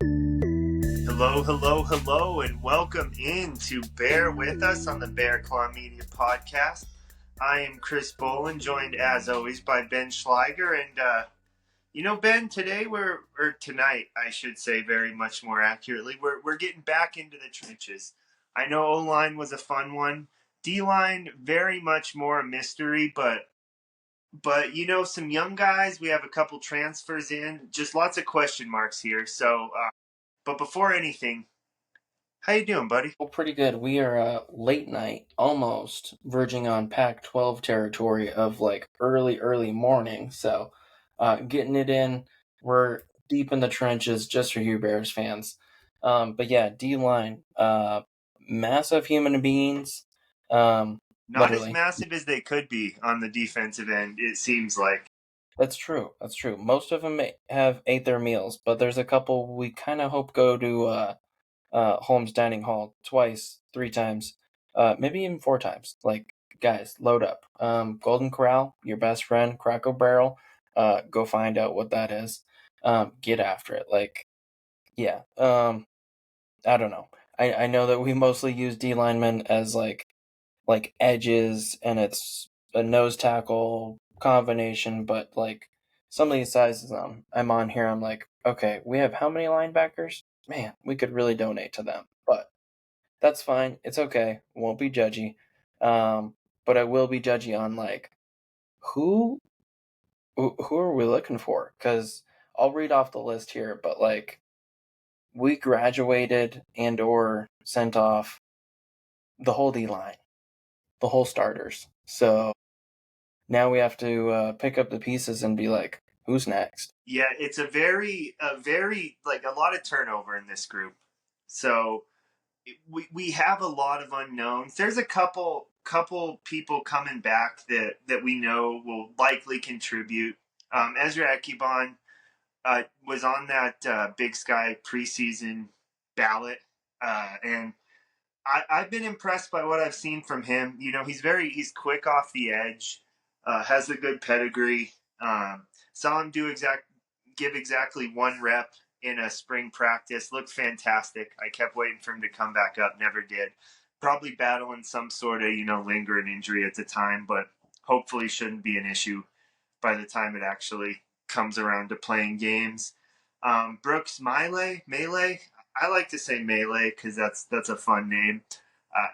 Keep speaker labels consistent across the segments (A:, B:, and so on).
A: Hello, hello, hello, and welcome in to Bear With Us on the Bear Claw Media Podcast. I am Chris Bolin, joined as always by Ben Schleiger. And Ben, today or tonight, I should say very much more accurately, we're getting back into the trenches. I know O-line was a fun one. D-line, very much more a mystery, but some young guys. We have a couple transfers in, just lots of question marks here. But before anything, how you doing, buddy?
B: Well, pretty good. We are late night, almost verging on Pac-12 territory of like early morning. So, getting it in. We're deep in the trenches just for you Bears fans. But yeah, D-line, massive human beings.
A: Not as
B: Literally.
A: massive as they could be on the defensive end, it seems like.
B: That's true. That's true. Most of them have ate their meals, but there's a couple we kind of hope go to Holmes Dining Hall twice, 3 times, maybe even 4 times. Like, guys, load up. Golden Corral, your best friend, Cracker Barrel. Go find out what that is. Get after it. Like, yeah. I don't know. I know that we mostly use D linemen as like edges, and it's a nose tackle combination, but like some of these sizes I'm on here, I'm like, okay, we have how many linebackers? Man, we could really donate to them. But that's fine. It's okay. Won't be judgy. But I will be judgy on like who who are we looking for? Because I'll read off the list here, but like we graduated and or sent off the whole D line, the whole starters. So now we have to pick up the pieces and be like, who's next?
A: Yeah, it's a very like a lot of turnover in this group. So we have a lot of unknowns. There's a couple people coming back that we know will likely contribute. Ezra Ekibon was on that Big Sky preseason ballot, and I've been impressed by what I've seen from him. He's quick off the edge, has a good pedigree. Saw him give exactly 1 rep in a spring practice. Looked fantastic. I kept waiting for him to come back up. Never did. Probably battling some sort of lingering injury at the time, but hopefully shouldn't be an issue by the time it actually comes around to playing games. Brooks Melee. I like to say Melee because that's a fun name.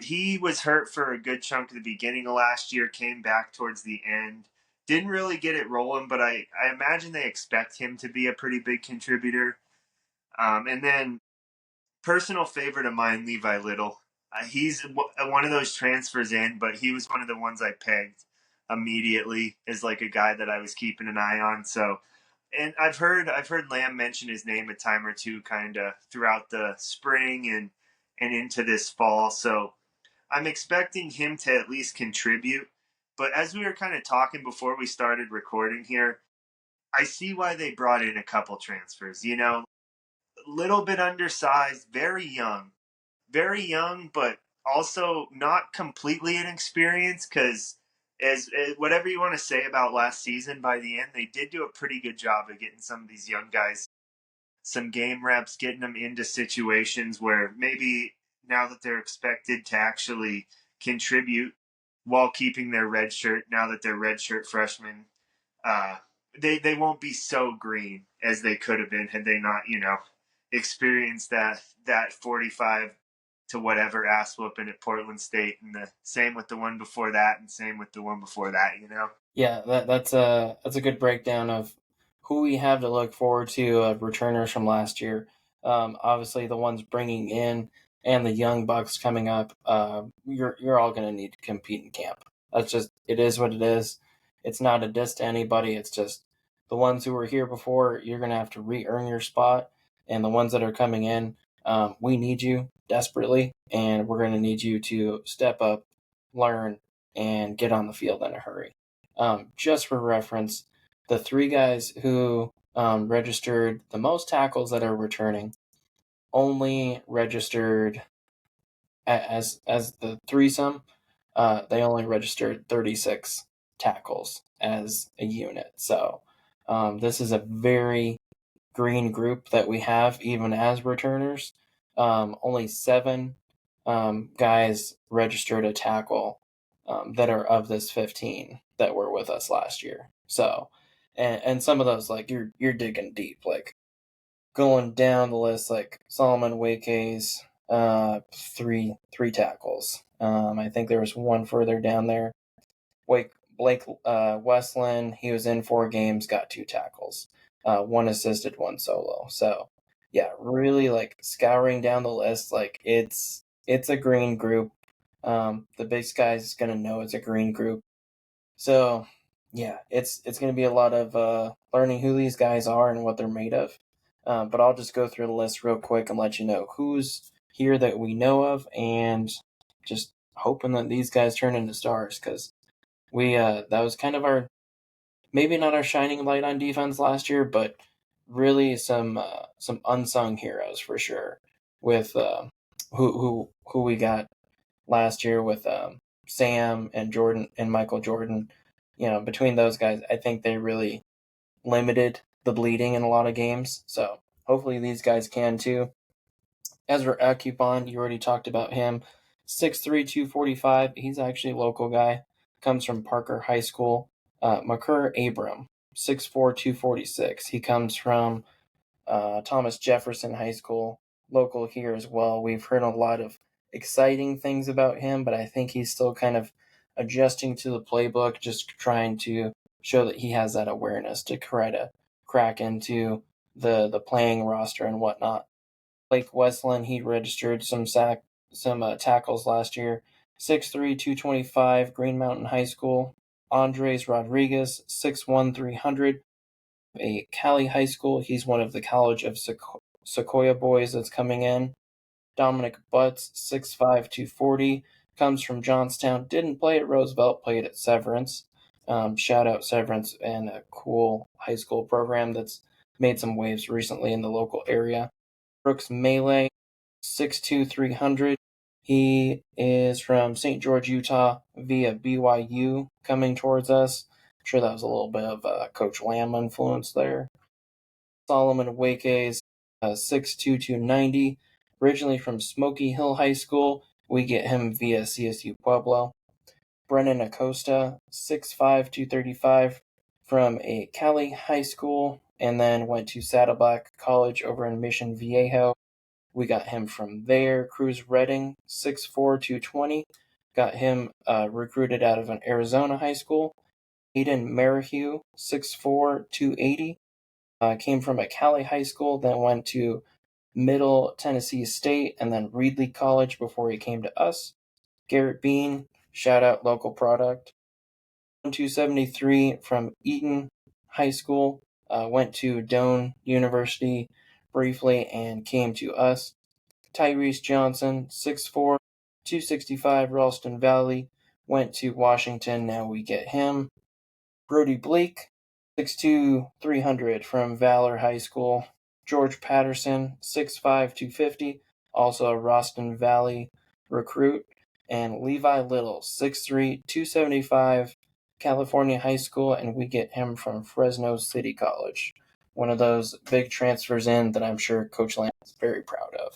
A: He was hurt for a good chunk of the beginning of last year, came back towards the end. Didn't really get it rolling, but I imagine they expect him to be a pretty big contributor. And then personal favorite of mine, Levi Little. He's one of those transfers in, but he was one of the ones I pegged immediately as like a guy that I was keeping an eye on. So, and I've heard Lamb mention his name a time or two, kind of throughout the spring and into this fall. So I'm expecting him to at least contribute. But as we were kind of talking before we started recording here, I see why they brought in a couple transfers. A little bit undersized, very young, but also not completely inexperienced. Because as whatever you want to say about last season, by the end they did do a pretty good job of getting some of these young guys some game reps, getting them into situations where maybe now that they're expected to actually contribute while keeping their red shirt, now that they're red shirt freshmen, uh, they won't be so green as they could have been had they not experienced that 45 to whatever ass whooping at Portland State, and the same with the one before that, and same with the one before that.
B: Yeah, that's a good breakdown of who we have to look forward to of returners from last year. Obviously, the ones bringing in and the young bucks coming up. You're all going to need to compete in camp. That's just it is what it is. It's not a diss to anybody. It's just the ones who were here before. You're going to have to re-earn your spot, and the ones that are coming in, we need you desperately, and we're going to need you to step up, learn, and get on the field in a hurry. Just for reference, the 3 guys who registered the most tackles that are returning only registered as the threesome. They only registered 36 tackles as a unit. So this is a very green group that we have, even as returners. Only 7 guys registered a tackle that are of this 15 that were with us last year. So, and some of those, like, you're digging deep, like going down the list, like Solomon Wake's three tackles. I think there was one further down there. Blake Westland, he was in 4 games, got 2 tackles, 1 assisted, 1 solo. So yeah, really like scouring down the list, like it's a green group. The Big Sky's gonna know it's a green group. So yeah, it's gonna be a lot of learning who these guys are and what they're made of. But I'll just go through the list real quick and let you know who's here that we know of, and just hoping that these guys turn into stars, because we that was kind of our, maybe not our shining light on defense last year, but really some unsung heroes for sure with who we got last year with Sam and Jordan and Michael Jordan. You know, between those guys, I think they really limited the bleeding in a lot of games. So hopefully these guys can too. Ezra Akupon, you already talked about him. 6'3", 245. He's actually a local guy. Comes from Parker High School. Makur Abram, 6'4", 246. He comes from Thomas Jefferson High School, local here as well. We've heard a lot of exciting things about him, but I think he's still kind of adjusting to the playbook, just trying to show that he has that awareness to try to crack into the playing roster and whatnot. Blake Westland, he registered some tackles last year. 6'3", 225, Green Mountain High School. Andres Rodriguez, 6'1", 300, a Cali High School. He's one of the College of Sequoia boys that's coming in. Dominic Butts, 6'5", 240, comes from Johnstown. Didn't play at Roosevelt, played at Severance. Shout out Severance, and a cool high school program that's made some waves recently in the local area. Brooks Melee, 6'2", 300. He is from St. George, Utah, via BYU, coming towards us. I'm sure that was a little bit of Coach Lamb influence there. Solomon Wake's 6'2", 290. Originally from Smoky Hill High School. We get him via CSU Pueblo. Brennan Acosta, 6'5", 235, from a Cali High School, and then went to Saddleback College over in Mission Viejo. We got him from there. Cruz Redding, 6'4", 220. Got him recruited out of an Arizona high school. Aiden Merrihew, 6'4", 280. Came from a Cali high school, then went to Middle Tennessee State and then Reedley College before he came to us. Garrett Bean, shout out local product. 273 from Eaton High School, went to Doane University briefly and came to us. Tyrese Johnson, 6'4", 265, Ralston Valley, went to Washington, now we get him. Brody Blake, 6'2", 300 from Valor High School. George Patterson, 6'5", 250, also a Ralston Valley recruit. And Levi Little, 6'3", 275, California High School, and we get him from Fresno City College. One of those big transfers in that I'm sure Coach Lamb is very proud of.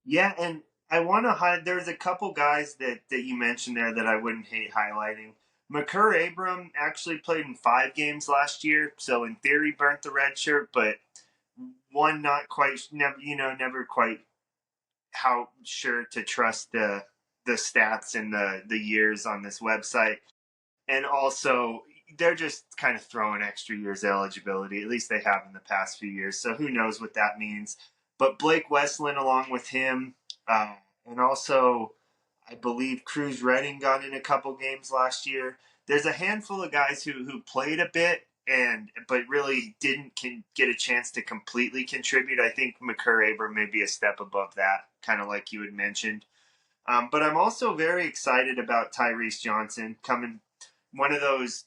A: Yeah, and I want to highlight. There's a couple guys that you mentioned there that I wouldn't hate highlighting. Makur Abram actually played in 5 games last year, so in theory burnt the red shirt, but one not quite, never quite how sure to trust the stats and the years on this website. And also, they're just kind of throwing extra years eligibility. At least they have in the past few years. So who knows what that means. But Blake Westland along with him, uh, and also I believe Cruz Redding got in a couple games last year. There's a handful of guys who played a bit but really didn't get a chance to completely contribute. I think Makur Abram may be a step above that, kind of like you had mentioned. But I'm also very excited about Tyrese Johnson coming, one of those,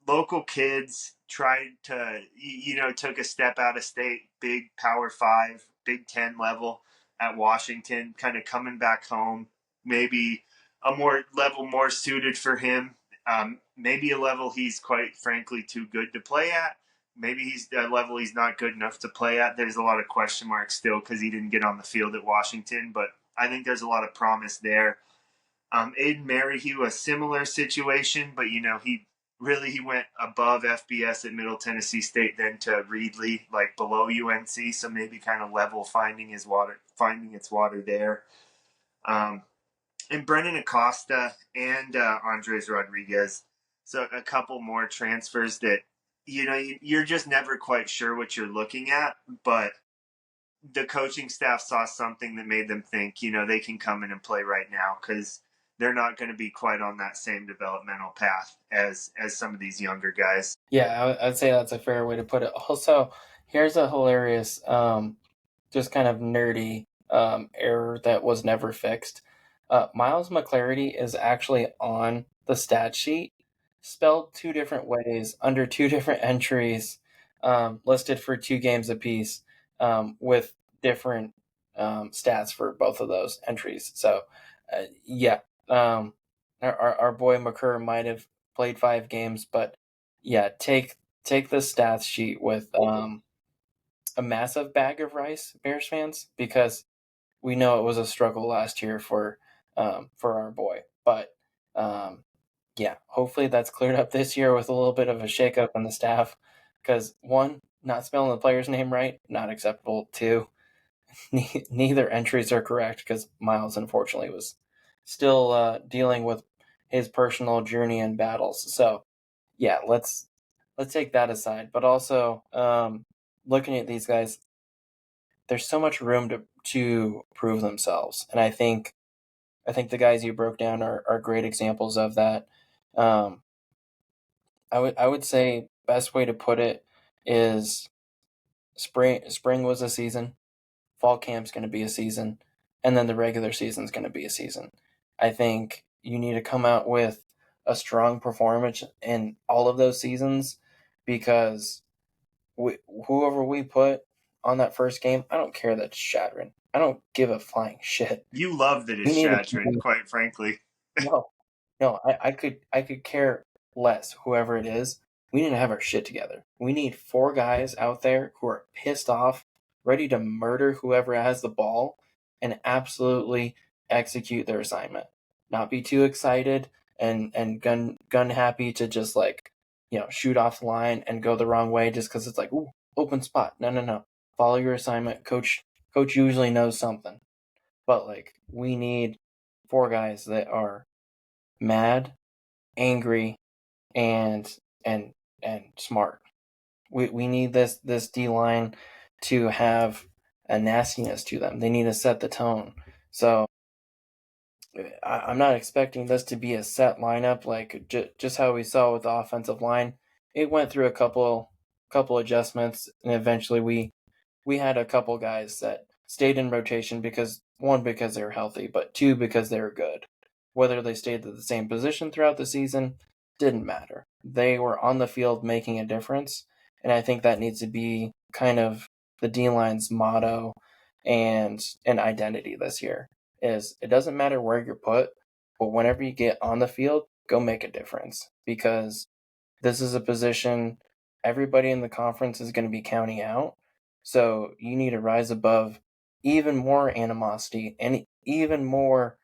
A: local kids tried to, took a step out of state, big Power 5, Big 10 level at Washington, kind of coming back home, maybe a more level more suited for him. Maybe a level he's quite frankly too good to play at. maybe he's at a level he's not good enough to play at. There's a lot of question marks still because he didn't get on the field at Washington, but I think there's a lot of promise there. Aiden Merrihew, a similar situation, but he went above FBS at Middle Tennessee State, then to Reedley, like below UNC, so maybe kind of level finding its water there. And Brennan Acosta and Andres Rodriguez. So a couple more transfers that you're just never quite sure what you're looking at, but the coaching staff saw something that made them think they can come in and play right now because they're not going to be quite on that same developmental path as some of these younger guys.
B: Yeah, I'd say that's a fair way to put it. Also, here's a hilarious, just kind of nerdy error that was never fixed. Miles McClarity is actually on the stat sheet, spelled two different ways under two different entries, listed for 2 games apiece, with different stats for both of those entries. So, yeah, our boy McCurr might have played 5 games, but yeah, take the stats sheet with a massive bag of rice, Bears fans, because we know it was a struggle last year for our boy. But yeah, hopefully that's cleared up this year with a little bit of a shakeup on the staff. Because 1, not spelling the player's name right, not acceptable. 2, neither entries are correct because Miles unfortunately was still dealing with his personal journey and battles. So yeah, let's take that aside. But also, looking at these guys, there's so much room to prove themselves, and I think the guys you broke down are great examples of that. I would say best way to put it is spring was a season, fall camp's going to be a season, and then the regular season's going to be a season. I think you need to come out with a strong performance in all of those seasons because whoever we put on that first game, I don't care that it's Shadron. I don't give a flying shit.
A: You love that
B: We
A: it's
B: need
A: Shadron,
B: to
A: quite frankly.
B: no, I could care less whoever it is. We need to have our shit together. We need 4 guys out there who are pissed off, ready to murder whoever has the ball, and absolutely execute their assignment. Not be too excited and gun happy to just shoot off the line and go the wrong way just because it's like, ooh, open spot. No. Follow your assignment. Coach usually knows something. But we need 4 guys that are mad, angry, and smart. We need this D line to have a nastiness to them. They need to set the tone. So I'm not expecting this to be a set lineup like just how we saw with the offensive line. It went through a couple adjustments, and eventually we had a couple guys that stayed in rotation because 1, because they were healthy, but 2, because they were good. Whether they stayed at the same position throughout the season didn't matter. They were on the field making a difference, and I think that needs to be kind of the D-line's motto and an identity this year. Is it doesn't matter where you're put, but whenever you get on the field, go make a difference because this is a position everybody in the conference is going to be counting out. So you need to rise above even more animosity and even more,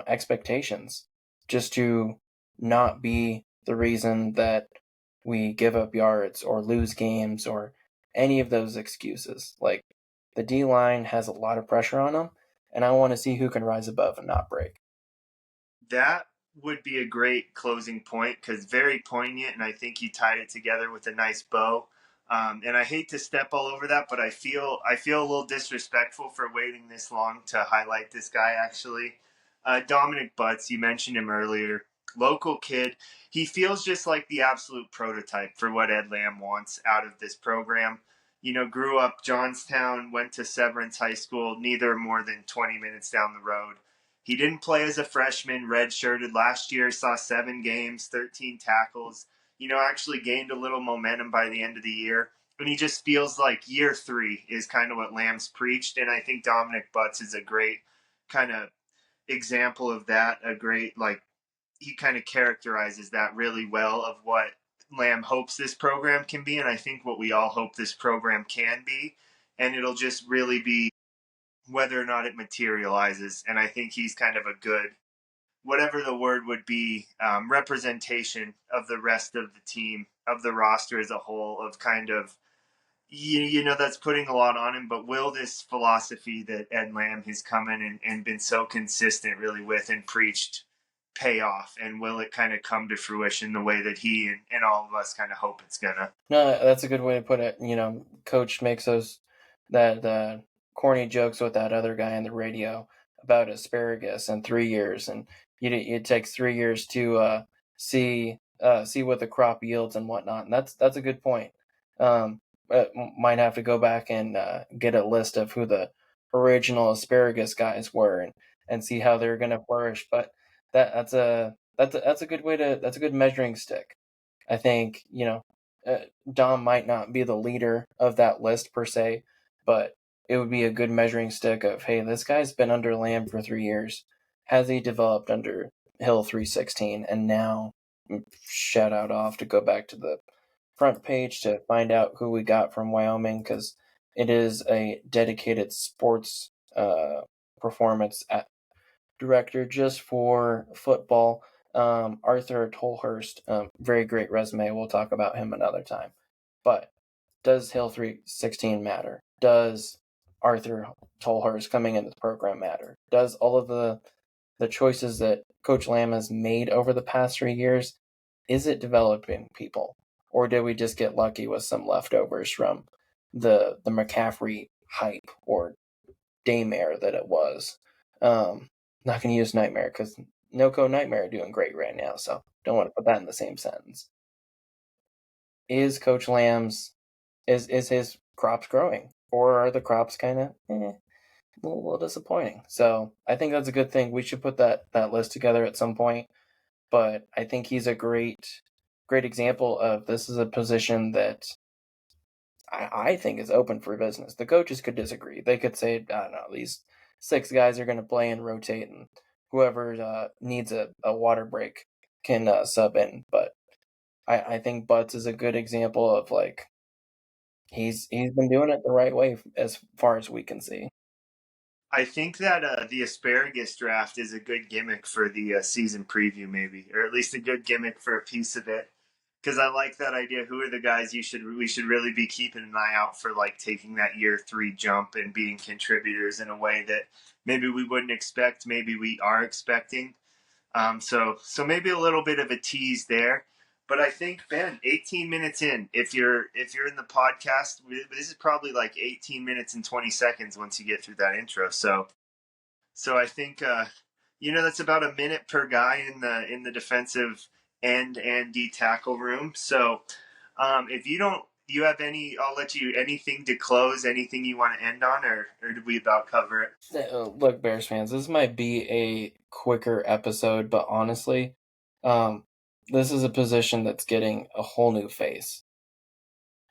B: expectations just to not be the reason that we give up yards or lose games or any of those excuses. Like the D line has a lot of pressure on them, and I want to see who can rise above and not break.
A: That would be a great closing point because very poignant, and I think you tied it together with a nice bow. And I hate to step all over that, but I feel a little disrespectful for waiting this long to highlight this guy. Actually, Dominic Butts, you mentioned him earlier, local kid. He feels just like the absolute prototype for what Ed Lamb wants out of this program. Grew up Johnstown, went to Severance High School, neither more than 20 minutes down the road. He didn't play as a freshman, redshirted last year, saw 7 games, 13 tackles, actually gained a little momentum by the end of the year. And he just feels like year 3 is kind of what Lamb's preached. And I think Dominic Butts is a great kind of example of that. A great, he kind of characterizes that really well of what Lamb hopes this program can be, and I think what we all hope this program can be. And it'll just really be whether or not it materializes. And I think he's kind of a good, whatever the word would be, representation of the rest of the team, of the roster as a whole, of kind of, you know, that's putting a lot on him. But will this philosophy that Ed Lamb has come in and been so consistent really with and preached pay off? And will it kind of come to fruition the way that he and all of us kind of hope it's gonna?
B: No, that's a good way to put it. You know, Coach makes those that corny jokes with that other guy on the radio about asparagus in 3 years, and it takes 3 years to see what the crop yields and whatnot. And that's a good point. Might have to go back and get a list of who the original Asparagus Guys were and see how they're going to flourish. But that's a good way to that's a good measuring stick. I think, you know, Dom might not be the leader of that list per se, but it would be a good measuring stick of, hey, this guy's been under Lamb for 3 years. Has he developed under Hill 316? And now, shout out off to go back to the front page to find out who we got from Wyoming, because it is a dedicated sports performance director just for football. Arthur Tolhurst, very great resume. We'll talk about him another time. But does Hill 316 matter? Does Arthur Tolhurst coming into the program matter? Does all of the choices that Coach Lamb has made over the past 3 years, is it developing people? Or did we just get lucky with some leftovers from the McCaffrey hype or daymare that it was? Not going to use nightmare because NoCo Nightmare are doing great right now, so don't want to put that in the same sentence. Is Coach Lamb's, is his crops growing? Or are the crops kind of a little disappointing? So I think that's a good thing. We should put that list together at some point. But I think he's a great example of, this is a position that I think is open for business. The coaches could disagree. They could say, I don't know, these 6 guys are going to play and rotate, and whoever needs a water break can sub in. But I think Butts is a good example of, like, he's been doing it the right way as far as we can see.
A: I think that the asparagus draft is a good gimmick for the season preview, maybe, or at least a good gimmick for a piece of it. Because I like that idea. Who are the guys we should really be keeping an eye out for, like taking that year 3 jump and being contributors in a way that maybe we wouldn't expect, maybe we are expecting. So maybe a little bit of a tease there. But I think, Ben, 18 minutes in, if you're in the podcast, this is probably like 18 minutes and 20 seconds once you get through that intro. So I think that's about a minute per guy in the defensive end and D tackle room. So if you have I'll let you, anything to close, anything you want to end on, or did we about cover it?
B: Look, Bears fans, this might be a quicker episode, but honestly, this is a position that's getting a whole new face.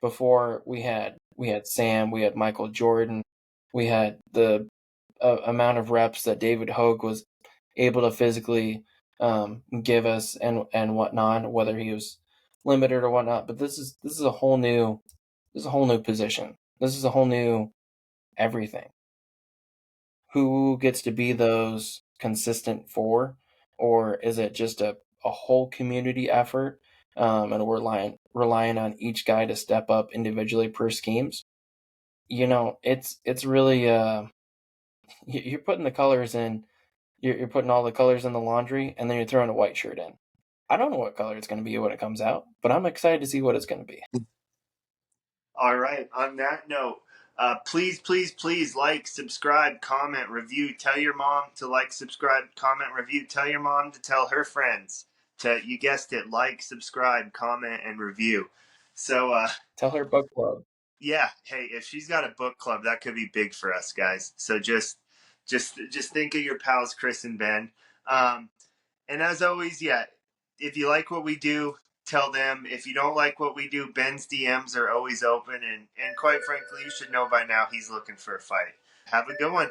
B: Before we had Sam, we had Michael Jordan, we had the amount of reps that David Hogue was able to physically give us and whatnot, whether he was limited or whatnot. But this is a whole new position. This is a whole new everything. Who gets to be those consistent 4, or is it just a whole community effort, and we're relying on each guy to step up individually per schemes? You know, it's really you're putting the colors in. You're putting all the colors in the laundry, and then you're throwing a white shirt in. I don't know what color it's going to be when it comes out, but I'm excited to see what it's going to be.
A: All right. On that note, please like, subscribe, comment, review. Tell your mom to like, subscribe, comment, review. Tell your mom to tell her friends to, you guessed it, like, subscribe, comment, and review. So
B: tell her book club.
A: Yeah. Hey, if she's got a book club, that could be big for us, guys. So just think of your pals, Chris and Ben. And as always, yeah, if you like what we do, tell them. If you don't like what we do, Ben's DMs are always open. And quite frankly, you should know by now he's looking for a fight. Have a good one.